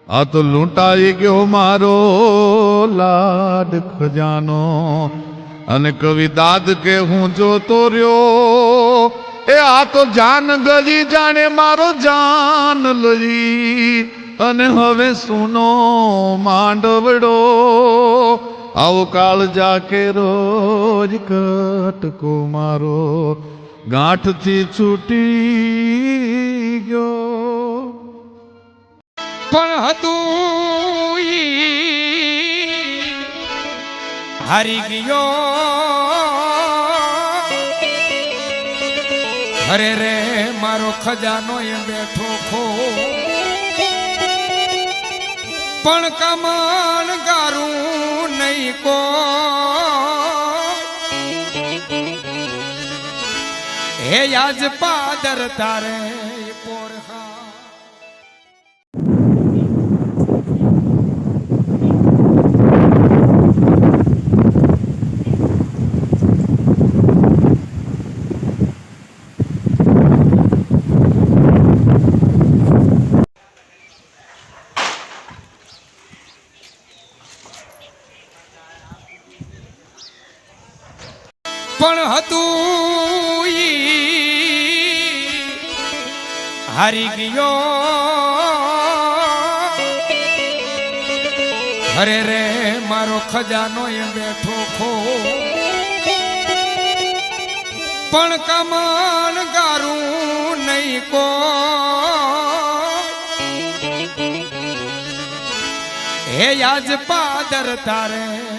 આ તો લૂંટાઈ ગયો મારો લાડ ખજાનો અને કવિ દાદ કે હું જોતો રહ્યો એ આ તો જાન ગલી જાણે મારો જાન લઈ અને હવે સુનો માંડવડો આવો કાળ જાકે રોજ કટકો મારો ગાંઠથી છૂટી ગયો પણ હતું હારી ગયો અરે રે મારો ખજાનો એ બેઠો ખો પણ કમણ ગારું નહીં કો હે આજ પાદર તારે પોરખા પણ હતું હારી ગયો અરે રે મારો ખજાનો એ બેઠો ખો પણ કમણ ગારું નહીં કો હે આજ પાદર તારે